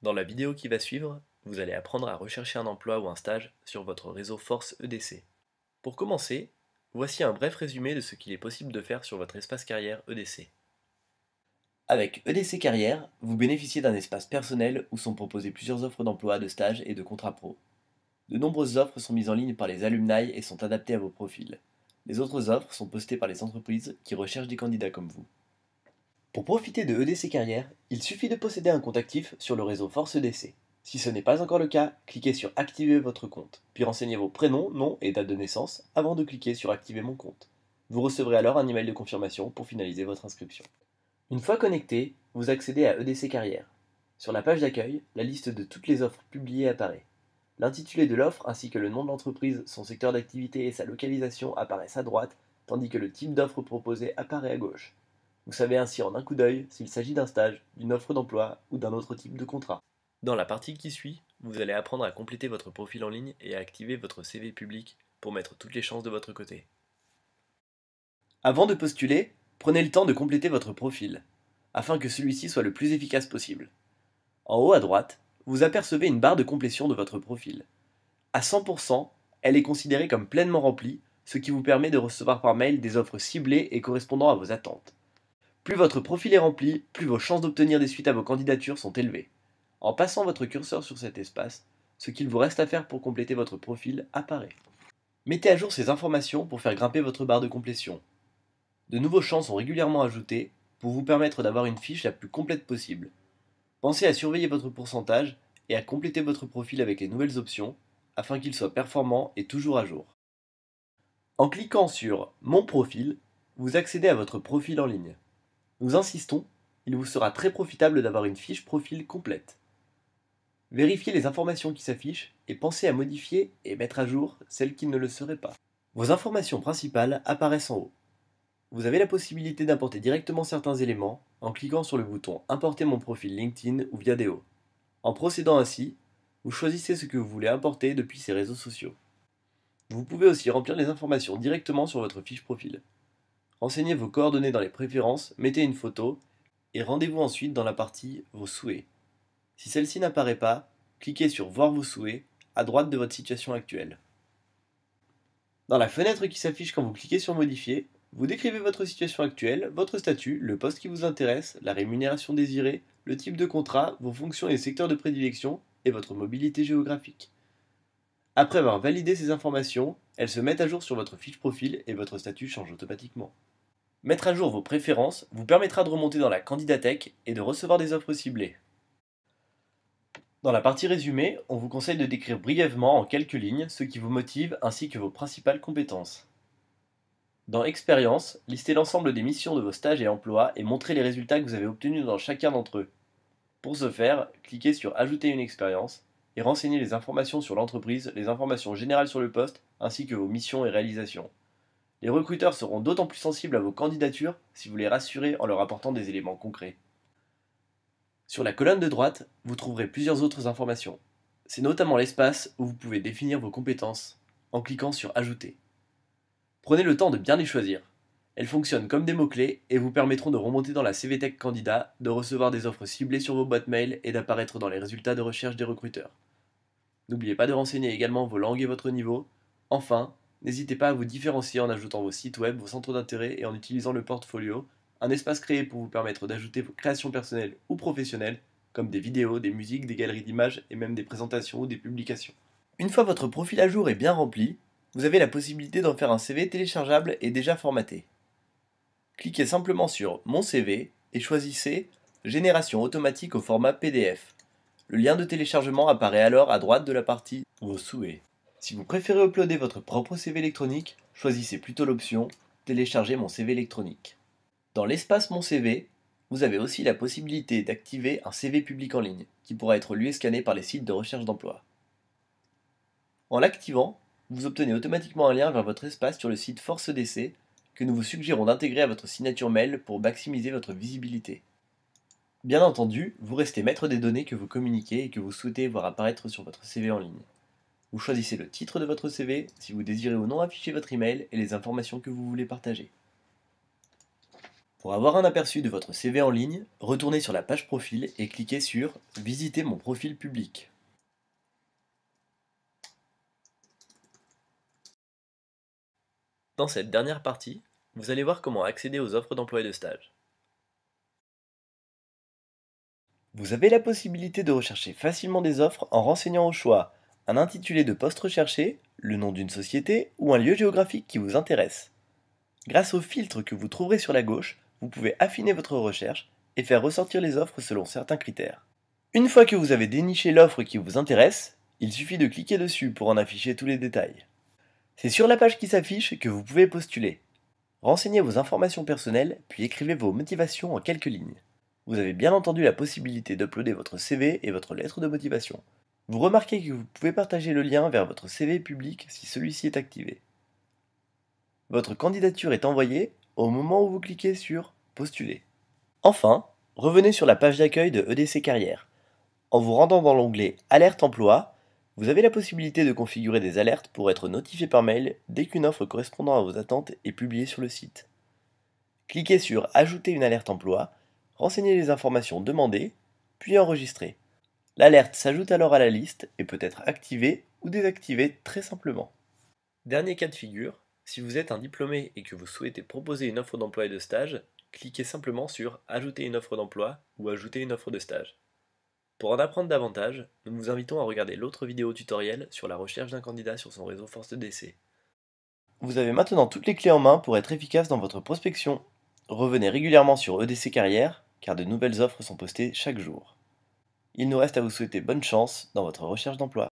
Dans la vidéo qui va suivre, vous allez apprendre à rechercher un emploi ou un stage sur votre réseau Force EDC. Pour commencer, voici un bref résumé de ce qu'il est possible de faire sur votre espace carrière EDC. Avec EDC Carrière, vous bénéficiez d'un espace personnel où sont proposées plusieurs offres d'emploi, de stages et de contrats pro. De nombreuses offres sont mises en ligne par les alumni et sont adaptées à vos profils. Les autres offres sont postées par les entreprises qui recherchent des candidats comme vous. Pour profiter de EDC Carrière, il suffit de posséder un compte actif sur le réseau Force EDC. Si ce n'est pas encore le cas, cliquez sur Activer votre compte, puis renseignez vos prénoms, noms et date de naissance avant de cliquer sur Activer mon compte. Vous recevrez alors un email de confirmation pour finaliser votre inscription. Une fois connecté, vous accédez à EDC Carrière. Sur la page d'accueil, la liste de toutes les offres publiées apparaît. L'intitulé de l'offre ainsi que le nom de l'entreprise, son secteur d'activité et sa localisation apparaissent à droite, tandis que le type d'offre proposée apparaît à gauche. Vous savez ainsi en un coup d'œil s'il s'agit d'un stage, d'une offre d'emploi ou d'un autre type de contrat. Dans la partie qui suit, vous allez apprendre à compléter votre profil en ligne et à activer votre CV public pour mettre toutes les chances de votre côté. Avant de postuler, prenez le temps de compléter votre profil, afin que celui-ci soit le plus efficace possible. En haut à droite, vous apercevez une barre de complétion de votre profil. À 100%, elle est considérée comme pleinement remplie, ce qui vous permet de recevoir par mail des offres ciblées et correspondant à vos attentes. Plus votre profil est rempli, plus vos chances d'obtenir des suites à vos candidatures sont élevées. En passant votre curseur sur cet espace, ce qu'il vous reste à faire pour compléter votre profil apparaît. Mettez à jour ces informations pour faire grimper votre barre de complétion. De nouveaux champs sont régulièrement ajoutés pour vous permettre d'avoir une fiche la plus complète possible. Pensez à surveiller votre pourcentage et à compléter votre profil avec les nouvelles options afin qu'il soit performant et toujours à jour. En cliquant sur Mon profil, vous accédez à votre profil en ligne. Nous insistons, il vous sera très profitable d'avoir une fiche profil complète. Vérifiez les informations qui s'affichent et pensez à modifier et mettre à jour celles qui ne le seraient pas. Vos informations principales apparaissent en haut. Vous avez la possibilité d'importer directement certains éléments en cliquant sur le bouton Importer mon profil LinkedIn ou Viadeo. En procédant ainsi, vous choisissez ce que vous voulez importer depuis ces réseaux sociaux. Vous pouvez aussi remplir les informations directement sur votre fiche profil. Renseignez vos coordonnées dans les préférences, mettez une photo et rendez-vous ensuite dans la partie Vos souhaits. Si celle-ci n'apparaît pas, cliquez sur Voir vos souhaits à droite de votre situation actuelle. Dans la fenêtre qui s'affiche quand vous cliquez sur Modifier, vous décrivez votre situation actuelle, votre statut, le poste qui vous intéresse, la rémunération désirée, le type de contrat, vos fonctions et secteurs de prédilection et votre mobilité géographique. Après avoir validé ces informations, elles se mettent à jour sur votre fiche profil et votre statut change automatiquement. Mettre à jour vos préférences vous permettra de remonter dans la candidatech et de recevoir des offres ciblées. Dans la partie résumé, on vous conseille de décrire brièvement en quelques lignes ce qui vous motive ainsi que vos principales compétences. Dans Expérience, listez l'ensemble des missions de vos stages et emplois et montrez les résultats que vous avez obtenus dans chacun d'entre eux. Pour ce faire, cliquez sur Ajouter une expérience et renseignez les informations sur l'entreprise, les informations générales sur le poste, ainsi que vos missions et réalisations. Les recruteurs seront d'autant plus sensibles à vos candidatures si vous les rassurez en leur apportant des éléments concrets. Sur la colonne de droite, vous trouverez plusieurs autres informations. C'est notamment l'espace où vous pouvez définir vos compétences en cliquant sur Ajouter. Prenez le temps de bien les choisir. Elles fonctionnent comme des mots-clés et vous permettront de remonter dans la CVTech Candidat, de recevoir des offres ciblées sur vos boîtes mail et d'apparaître dans les résultats de recherche des recruteurs. N'oubliez pas de renseigner également vos langues et votre niveau. Enfin, n'hésitez pas à vous différencier en ajoutant vos sites web, vos centres d'intérêt et en utilisant le portfolio, un espace créé pour vous permettre d'ajouter vos créations personnelles ou professionnelles, comme des vidéos, des musiques, des galeries d'images et même des présentations ou des publications. Une fois votre profil à jour et bien rempli, vous avez la possibilité d'en faire un CV téléchargeable et déjà formaté. Cliquez simplement sur Mon CV et choisissez Génération automatique au format PDF. Le lien de téléchargement apparaît alors à droite de la partie Vos souhaits. Si vous préférez uploader votre propre CV électronique, choisissez plutôt l'option Télécharger mon CV électronique. Dans l'espace Mon CV, vous avez aussi la possibilité d'activer un CV public en ligne, qui pourra être lu et scanné par les sites de recherche d'emploi. En l'activant, vous obtenez automatiquement un lien vers votre espace sur le site Force EDC que nous vous suggérons d'intégrer à votre signature mail pour maximiser votre visibilité. Bien entendu, vous restez maître des données que vous communiquez et que vous souhaitez voir apparaître sur votre CV en ligne. Vous choisissez le titre de votre CV, si vous désirez ou non afficher votre email et les informations que vous voulez partager. Pour avoir un aperçu de votre CV en ligne, retournez sur la page profil et cliquez sur Visiter mon profil public. Dans cette dernière partie, vous allez voir comment accéder aux offres d'emploi et de stage. Vous avez la possibilité de rechercher facilement des offres en renseignant au choix un intitulé de poste recherché, le nom d'une société ou un lieu géographique qui vous intéresse. Grâce au filtre que vous trouverez sur la gauche, vous pouvez affiner votre recherche et faire ressortir les offres selon certains critères. Une fois que vous avez déniché l'offre qui vous intéresse, il suffit de cliquer dessus pour en afficher tous les détails. C'est sur la page qui s'affiche que vous pouvez postuler. Renseignez vos informations personnelles, puis écrivez vos motivations en quelques lignes. Vous avez bien entendu la possibilité d'uploader votre CV et votre lettre de motivation. Vous remarquez que vous pouvez partager le lien vers votre CV public si celui-ci est activé. Votre candidature est envoyée au moment où vous cliquez sur Postuler. Enfin, revenez sur la page d'accueil de EDC Carrière. En vous rendant dans l'onglet Alerte emploi, vous avez la possibilité de configurer des alertes pour être notifié par mail dès qu'une offre correspondant à vos attentes est publiée sur le site. Cliquez sur Ajouter une alerte emploi, renseignez les informations demandées, puis enregistrez. L'alerte s'ajoute alors à la liste et peut être activée ou désactivée très simplement. Dernier cas de figure, si vous êtes un diplômé et que vous souhaitez proposer une offre d'emploi et de stage, cliquez simplement sur Ajouter une offre d'emploi ou Ajouter une offre de stage. Pour en apprendre davantage, nous vous invitons à regarder l'autre vidéo tutoriel sur la recherche d'un candidat sur son réseau force d'essai. Vous avez maintenant toutes les clés en main pour être efficace dans votre prospection. Revenez régulièrement sur EDC Carrière, car de nouvelles offres sont postées chaque jour. Il nous reste à vous souhaiter bonne chance dans votre recherche d'emploi.